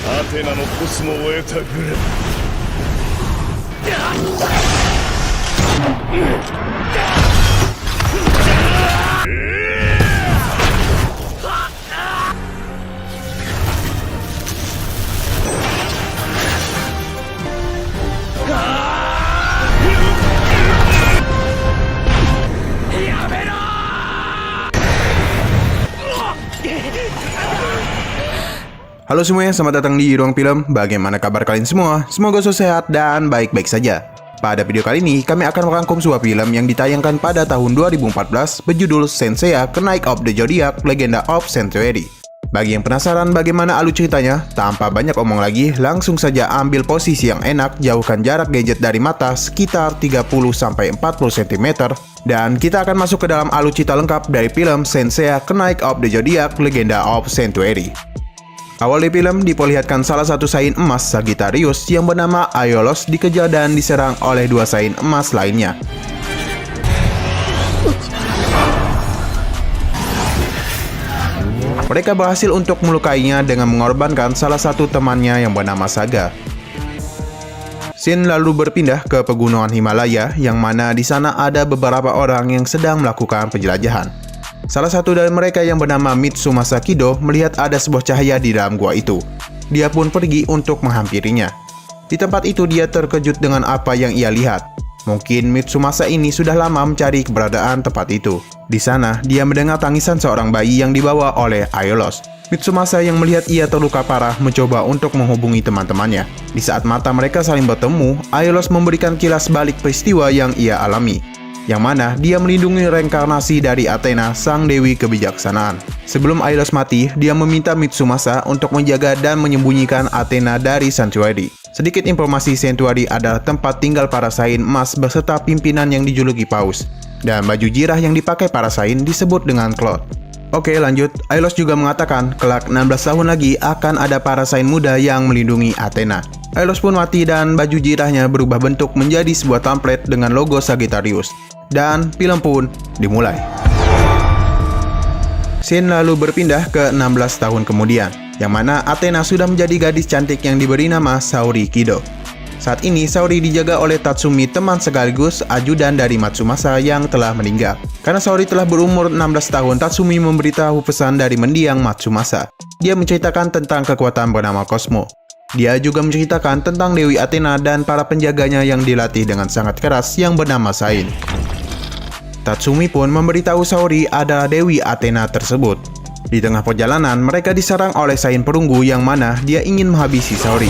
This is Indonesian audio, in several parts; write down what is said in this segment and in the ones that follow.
アテナのコスモを得たぐらい。Halo semuanya, selamat datang di Ruang Film. Bagaimana kabar kalian semua? Semoga sehat dan baik-baik saja. Pada video kali ini, kami akan merangkum sebuah film yang ditayangkan pada tahun 2014 berjudul Senseiya Knight of the Zodiac Legenda of Sanctuary. Bagi yang penasaran bagaimana alur ceritanya, tanpa banyak omong lagi, langsung saja ambil posisi yang enak, jauhkan jarak gadget dari mata sekitar 30-40 cm, dan kita akan masuk ke dalam alur cerita lengkap dari film Senseiya Knight of the Zodiac Legenda of Sanctuary. Awal di film diperlihatkan salah satu saint emas Sagittarius yang bernama Aiolos dikejar dan diserang oleh dua saint emas lainnya. Mereka berhasil untuk melukainya dengan mengorbankan salah satu temannya yang bernama Saga. Shin lalu berpindah ke pegunungan Himalaya yang mana di sana ada beberapa orang yang sedang melakukan penjelajahan. Salah satu dari mereka yang bernama Mitsumasa Kido melihat ada sebuah cahaya di dalam gua itu. Dia pun pergi untuk menghampirinya. Di tempat itu dia terkejut dengan apa yang ia lihat. Mungkin Mitsumasa ini sudah lama mencari keberadaan tempat itu. Di sana, dia mendengar tangisan seorang bayi yang dibawa oleh Aiolos. Mitsumasa yang melihat ia terluka parah mencoba untuk menghubungi teman-temannya. Di saat mata mereka saling bertemu, Aiolos memberikan kilas balik peristiwa yang ia alami, yang mana dia melindungi reinkarnasi dari Athena, sang dewi kebijaksanaan. Sebelum Aiolos mati, dia meminta Mitsumasa untuk menjaga dan menyembunyikan Athena dari Sanctuary. Sedikit informasi, Sanctuary adalah tempat tinggal para saint emas beserta pimpinan yang dijuluki Paus. Dan baju jirah yang dipakai para saint disebut dengan Cloud. Oke, lanjut. Aiolos juga mengatakan kelak 16 tahun lagi akan ada para saint muda yang melindungi Athena. Aiolos pun mati dan baju jirahnya berubah bentuk menjadi sebuah template dengan logo Sagittarius. Dan film pun dimulai. Shin lalu berpindah ke 16 tahun kemudian, yang mana Athena sudah menjadi gadis cantik yang diberi nama Saori Kido. Saat ini Saori dijaga oleh Tatsumi, teman sekaligus ajudan dari Mitsumasa yang telah meninggal. Karena Saori telah berumur 16 tahun, Tatsumi memberitahu pesan dari mendiang Mitsumasa. Dia menceritakan tentang kekuatan bernama Cosmo. Dia juga menceritakan tentang Dewi Athena dan para penjaganya yang dilatih dengan sangat keras yang bernama Saint. Tatsumi pun memberitahu Saori adalah Dewi Athena tersebut. Di tengah perjalanan, mereka diserang oleh Saint perunggu yang mana dia ingin menghabisi Saori.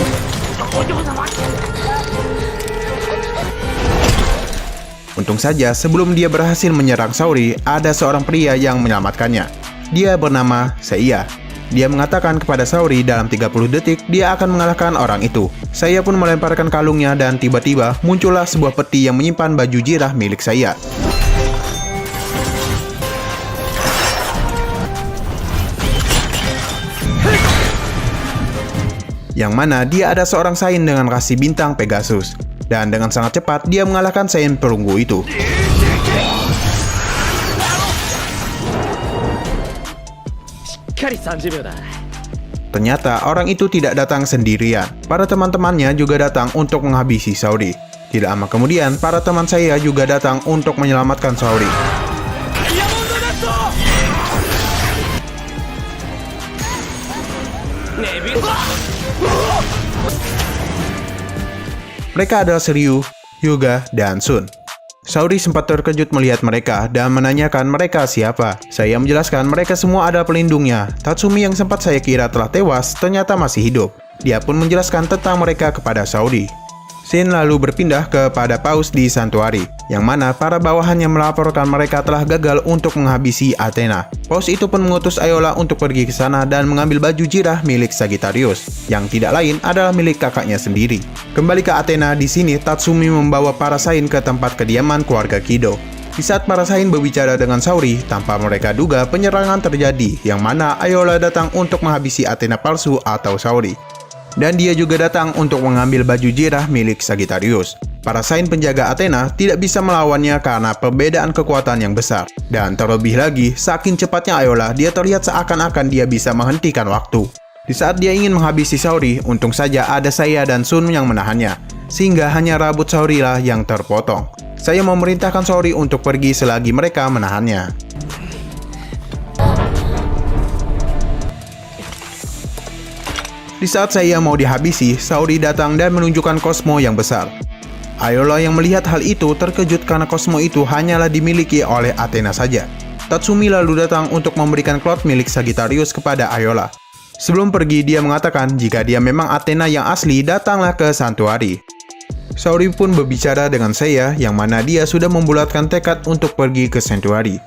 Untung saja sebelum dia berhasil menyerang Saori, ada seorang pria yang menyelamatkannya. Dia bernama Seiya. Dia mengatakan kepada Saori dalam 30 detik dia akan mengalahkan orang itu. Seiya pun melemparkan kalungnya dan tiba-tiba muncullah sebuah peti yang menyimpan baju jirah milik Seiya. Yang mana dia ada seorang saint dengan rasi bintang Pegasus. Dan dengan sangat cepat dia mengalahkan saint perunggu itu. Ternyata orang itu tidak datang sendirian. Para teman-temannya juga datang untuk menghabisi Saori. Tidak lama kemudian, para teman saya juga datang untuk menyelamatkan Saori. Mereka adalah Shiryu, Hyuga, dan Shun. Saori sempat terkejut melihat mereka dan menanyakan mereka siapa. Saya menjelaskan mereka semua adalah pelindungnya. Tatsumi yang sempat saya kira telah tewas ternyata masih hidup. Dia pun menjelaskan tentang mereka kepada Saori. Shin lalu berpindah kepada Paus di Sanctuary, yang mana para bawahannya melaporkan mereka telah gagal untuk menghabisi Athena. Paus itu pun mengutus Aiola untuk pergi ke sana dan mengambil baju jirah milik Sagittarius, yang tidak lain adalah milik kakaknya sendiri. Kembali ke Athena, di sini Tatsumi membawa para saint ke tempat kediaman keluarga Kido. Di saat para saint berbicara dengan Saori, tanpa mereka duga penyerangan terjadi, yang mana Aiola datang untuk menghabisi Athena palsu atau Saori. Dan dia juga datang untuk mengambil baju jirah milik Sagittarius. Para saint penjaga Athena tidak bisa melawannya karena perbedaan kekuatan yang besar. Dan terlebih lagi, saking cepatnya Aiola, dia terlihat seakan-akan dia bisa menghentikan waktu. Di saat dia ingin menghabisi Saori, untung saja ada saya dan Sun yang menahannya, sehingga hanya rambut Saori lah yang terpotong. Saya memerintahkan Saori untuk pergi selagi mereka menahannya. Di saat saya mau dihabisi, Saori datang dan menunjukkan Cosmo yang besar. Ayola yang melihat hal itu terkejut karena Cosmo itu hanyalah dimiliki oleh Athena saja. Tatsumi lalu datang untuk memberikan klot milik Sagittarius kepada Ayola. Sebelum pergi, dia mengatakan jika dia memang Athena yang asli, datanglah ke Santuari. Saori pun berbicara dengan saya yang mana dia sudah membulatkan tekad untuk pergi ke Santuari.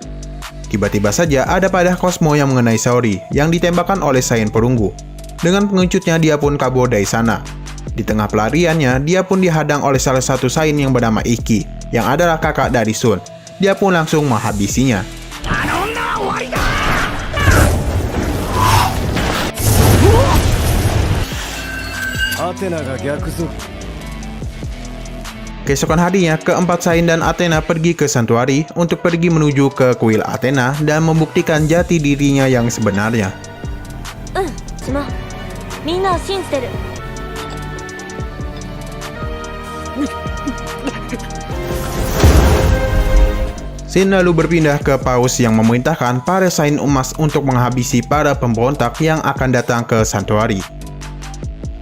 Tiba-tiba saja ada padah Cosmo yang mengenai Saori yang ditembakkan oleh Saint perunggu. Dengan pengecutnya dia pun kabur dari sana. Di tengah pelariannya, dia pun dihadang oleh salah satu Saint yang bernama Iki, yang adalah kakak dari Sun. Dia pun langsung menghabisinya. Keesokan harinya, keempat Saint dan Athena pergi ke Santuari untuk pergi menuju ke kuil Athena dan membuktikan jati dirinya yang sebenarnya. Shin lalu berpindah ke Paus yang memerintahkan para Saint emas untuk menghabisi para pemberontak yang akan datang ke Santuari.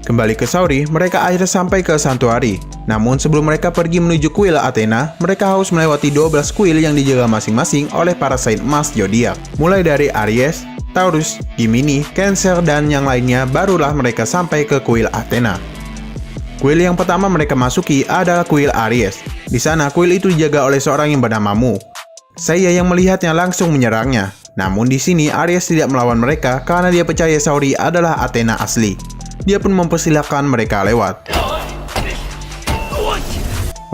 Kembali ke Saori, mereka akhirnya sampai ke Santuari. Namun sebelum mereka pergi menuju kuil Athena, mereka harus melewati 12 kuil yang dijaga masing-masing oleh para Saint emas zodiak. Mulai dari Aries, Taurus, Gemini, Cancer, dan yang lainnya, barulah mereka sampai ke kuil Athena. Kuil yang pertama mereka masuki adalah kuil Aries. Di sana, kuil itu dijaga oleh seorang yang bernama Mu. Saya yang melihatnya langsung menyerangnya. Namun di sini Aries tidak melawan mereka karena dia percaya Saori adalah Athena asli. Dia pun mempersilahkan mereka lewat.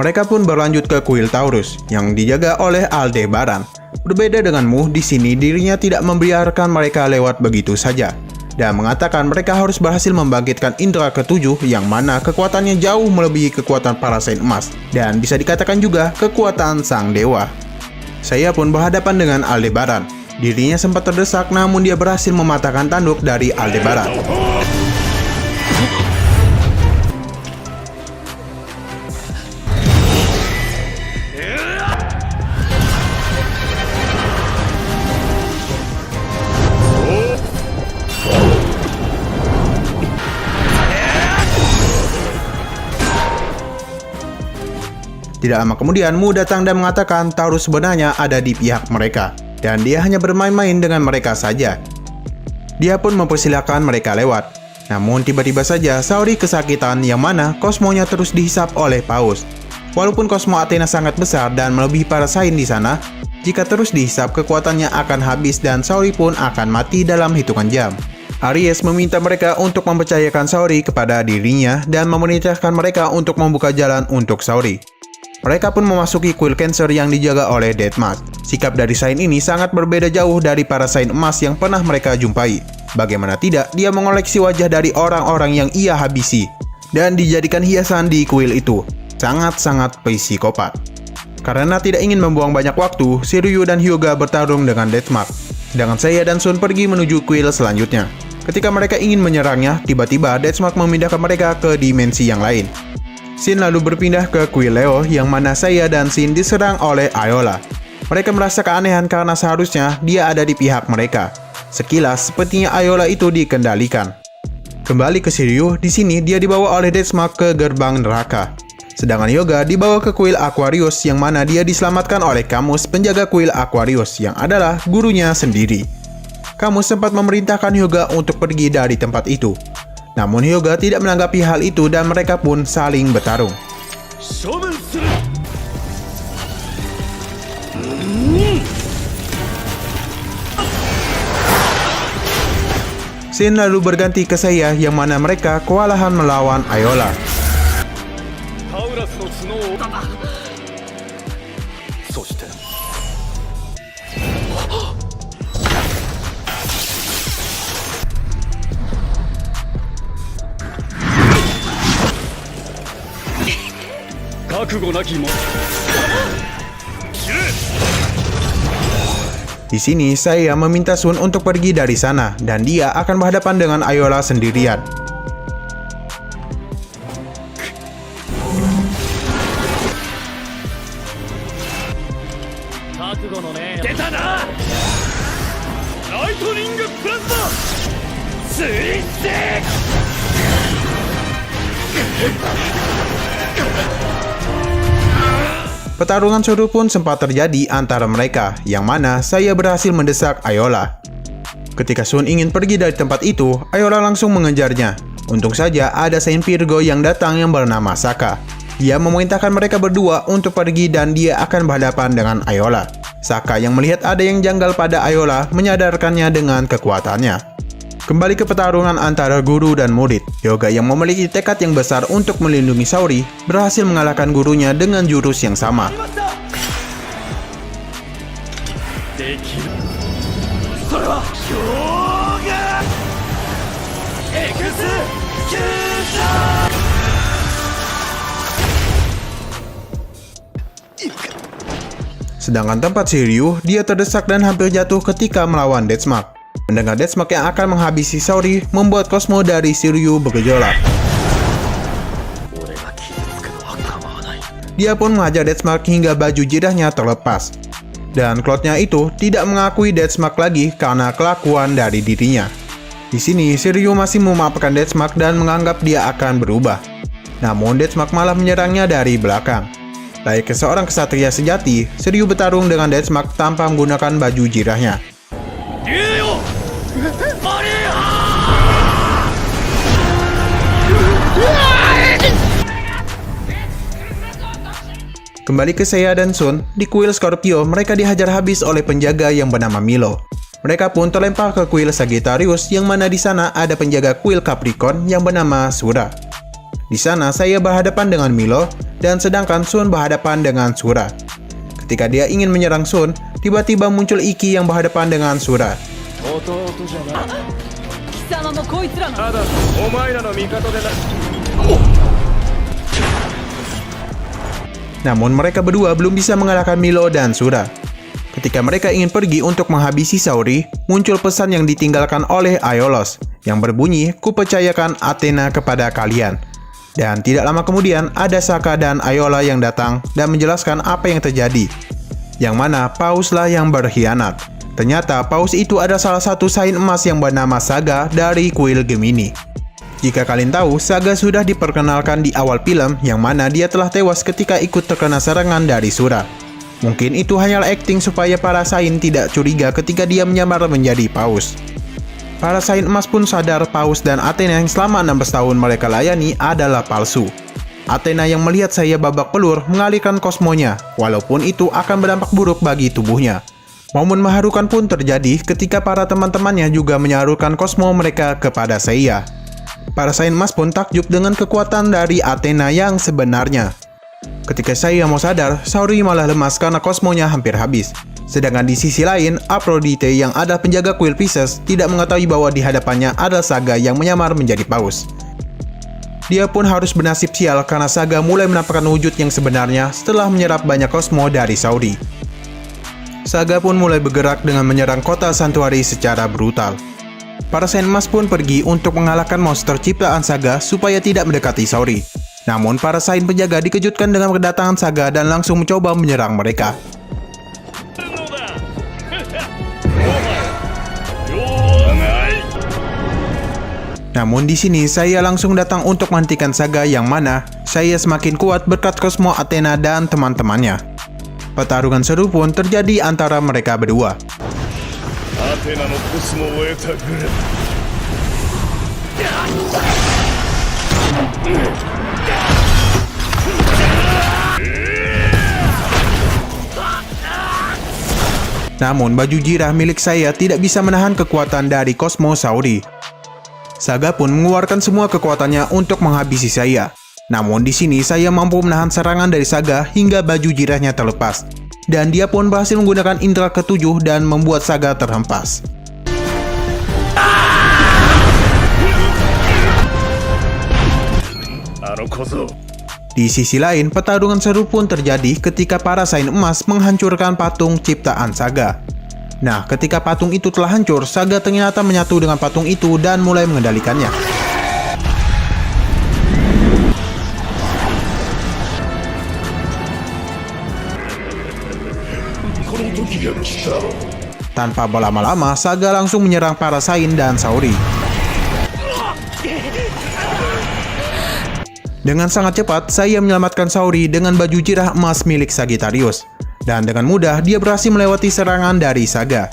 Mereka pun berlanjut ke kuil Taurus yang dijaga oleh Aldebaran. Berbeda dengan Mu, di sini dirinya tidak membiarkan mereka lewat begitu saja dan mengatakan mereka harus berhasil membangkitkan indera ketujuh yang mana kekuatannya jauh melebihi kekuatan para Saint emas dan bisa dikatakan juga kekuatan sang dewa. Saya pun berhadapan dengan Aldebaran. Dirinya sempat terdesak namun dia berhasil mematahkan tanduk dari Aldebaran. Tidak lama kemudian, Mu datang dan mengatakan Taurus sebenarnya ada di pihak mereka, dan dia hanya bermain-main dengan mereka saja. Dia pun mempersilahkan mereka lewat. Namun tiba-tiba saja Saori kesakitan yang mana kosmonya terus dihisap oleh Paus. Walaupun kosmo Athena sangat besar dan melebihi para Saint di sana, jika terus dihisap kekuatannya akan habis dan Saori pun akan mati dalam hitungan jam. Aries meminta mereka untuk mempercayakan Saori kepada dirinya dan memerintahkan mereka untuk membuka jalan untuk Saori. Mereka pun memasuki kuil Cancer yang dijaga oleh Deathmatch. Sikap dari Saint ini sangat berbeda jauh dari para Saint emas yang pernah mereka jumpai. Bagaimana tidak, dia mengoleksi wajah dari orang-orang yang ia habisi dan dijadikan hiasan di kuil itu. Sangat-sangat psikopat. Karena tidak ingin membuang banyak waktu, Shiryu dan Hyuga bertarung dengan Deathmatch. Sedangkan saya dan Sun pergi menuju kuil selanjutnya. Ketika mereka ingin menyerangnya, tiba-tiba Deathmatch memindahkan mereka ke dimensi yang lain. Shin lalu berpindah ke kuil Leo yang mana saya dan Shin diserang oleh Ayola. Mereka merasa keanehan karena seharusnya dia ada di pihak mereka. Sekilas sepertinya Ayola itu dikendalikan. Kembali ke Shiryu, di sini dia dibawa oleh Deathmatch ke gerbang neraka. Sedangkan Hyuga dibawa ke kuil Aquarius yang mana dia diselamatkan oleh Camus, penjaga kuil Aquarius yang adalah gurunya sendiri. Camus sempat memerintahkan Hyuga untuk pergi dari tempat itu. Namun Hyuga tidak menanggapi hal itu dan mereka pun saling bertarung. Shin lalu berganti ke saya yang mana mereka kewalahan melawan Ayola. Di sini saya meminta Sun untuk pergi dari sana dan dia akan berhadapan dengan Ayola sendirian. Pertarungan seru pun sempat terjadi antara mereka, yang mana saya berhasil mendesak Ayola. Ketika Sun ingin pergi dari tempat itu, Ayola langsung mengejarnya. Untung saja ada Saint Virgo yang datang yang bernama Saka. Dia memerintahkan mereka berdua untuk pergi dan dia akan berhadapan dengan Ayola. Saka yang melihat ada yang janggal pada Ayola menyadarkannya dengan kekuatannya. Kembali ke pertarungan antara guru dan murid. Yoga yang memiliki tekad yang besar untuk melindungi Saori berhasil mengalahkan gurunya dengan jurus yang sama. Sedangkan tempat Shiryu, dia terdesak dan hampir jatuh ketika melawan Deathmark. Mendengar Deathmark yang akan menghabisi Saori membuat kosmo dari Shiryu bergejolak. Dia pun menghajar Deathmark hingga baju jirahnya terlepas. Dan Cloud-nya itu tidak mengakui Deathmark lagi karena kelakuan dari dirinya. Di sini, Shiryu masih memaafkan Deathmark dan menganggap dia akan berubah. Namun Deathmark malah menyerangnya dari belakang. Layaknya seorang kesatria sejati, Shiryu bertarung dengan Deathmark tanpa menggunakan baju jirahnya. Kembali ke Seiya dan Sun, di kuil Scorpio mereka dihajar habis oleh penjaga yang bernama Milo. Mereka pun terlempar ke kuil Sagittarius yang mana di sana ada penjaga kuil Capricorn yang bernama Sura. Di sana saya berhadapan dengan Milo dan sedangkan Sun berhadapan dengan Sura. Ketika dia ingin menyerang Sun, tiba-tiba muncul Iki yang berhadapan dengan Sura. Namun mereka berdua belum bisa mengalahkan Milo dan Sura. Ketika mereka ingin pergi untuk menghabisi Saori, muncul pesan yang ditinggalkan oleh Aiolos yang berbunyi, "Kupercayakan Athena kepada kalian." Dan tidak lama kemudian ada Saka dan Ayola yang datang dan menjelaskan apa yang terjadi. Yang mana Pauslah yang berkhianat. Ternyata Paus itu ada salah satu saint emas yang bernama Saga dari kuil Gemini. Jika kalian tahu, Saga sudah diperkenalkan di awal film yang mana dia telah tewas ketika ikut terkena serangan dari Sura. Mungkin itu hanyalah akting supaya para saint tidak curiga ketika dia menyamar menjadi Paus. Para saint emas pun sadar Paus dan Athena yang selama 16 tahun mereka layani adalah palsu. Athena yang melihat saya babak belur mengalihkan kosmonya, walaupun itu akan berdampak buruk bagi tubuhnya. Momen mengharukan pun terjadi ketika para teman-temannya juga menyalurkan kosmo mereka kepada Seiya. Para saint emas pun takjub dengan kekuatan dari Athena yang sebenarnya. Ketika Seiya mau sadar, Saori malah lemas karena kosmonya hampir habis. Sedangkan di sisi lain, Aphrodite yang adalah penjaga kuil Pisces tidak mengetahui bahwa di hadapannya adalah Saga yang menyamar menjadi Paus. Dia pun harus bernasib sial karena Saga mulai menampakkan wujud yang sebenarnya setelah menyerap banyak kosmo dari Saori. Saga pun mulai bergerak dengan menyerang kota Santuari secara brutal. Para saint emas pun pergi untuk mengalahkan monster ciptaan Saga supaya tidak mendekati Saori. Namun para saint penjaga dikejutkan dengan kedatangan Saga dan langsung mencoba menyerang mereka. Namun di sini saya langsung datang untuk menghentikan Saga yang mana saya semakin kuat berkat kosmo Athena dan teman-temannya. Pertarungan seru pun terjadi antara mereka berdua. Namun baju jirah milik saya tidak bisa menahan kekuatan dari kosmo Saori. Saga pun mengeluarkan semua kekuatannya untuk menghabisi saya. Namun di sini saya mampu menahan serangan dari Saga hingga baju jirahnya terlepas. Dan dia pun berhasil menggunakan indera ketujuh dan membuat Saga terhempas. Di sisi lain, pertarungan seru pun terjadi ketika para saint emas menghancurkan patung ciptaan Saga. Nah, ketika patung itu telah hancur, Saga ternyata menyatu dengan patung itu dan mulai mengendalikannya. Tanpa berlama-lama, Saga langsung menyerang para Sain dan Saori. Dengan sangat cepat, Saiya menyelamatkan Saori dengan baju jirah emas milik Sagittarius. Dan dengan mudah, dia berhasil melewati serangan dari Saga.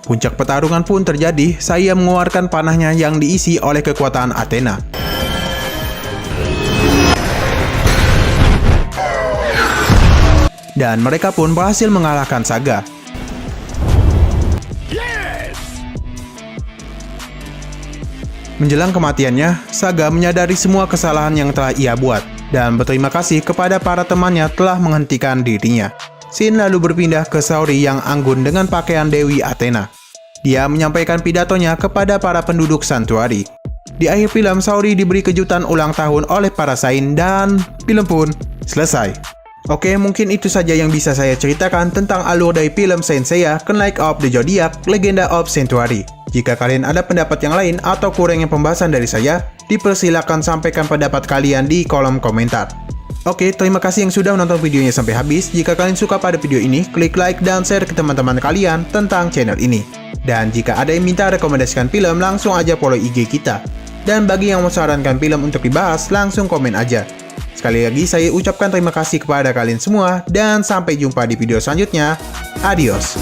Puncak pertarungan pun terjadi, Saiya mengeluarkan panahnya yang diisi oleh kekuatan Athena. Dan mereka pun berhasil mengalahkan Saga. Menjelang kematiannya, Saga menyadari semua kesalahan yang telah ia buat, dan berterima kasih kepada para temannya telah menghentikan dirinya. Shin lalu berpindah ke Saori yang anggun dengan pakaian Dewi Athena. Dia menyampaikan pidatonya kepada para penduduk santuari. Di akhir film, Saori diberi kejutan ulang tahun oleh para Sain dan film pun selesai. Oke, mungkin itu saja yang bisa saya ceritakan tentang alur dari film Saint Seiya, Knights of the Zodiac, Legenda of Sanctuary. Jika kalian ada pendapat yang lain atau kurangnya pembahasan dari saya, dipersilakan sampaikan pendapat kalian di kolom komentar. Oke, terima kasih yang sudah menonton videonya sampai habis. Jika kalian suka pada video ini, klik like dan share ke teman-teman kalian tentang channel ini. Dan jika ada yang minta rekomendasikan film, langsung aja follow IG kita. Dan bagi yang mau sarankan film untuk dibahas, langsung komen aja. Sekali lagi, saya ucapkan terima kasih kepada kalian semua, dan sampai jumpa di video selanjutnya. Adios!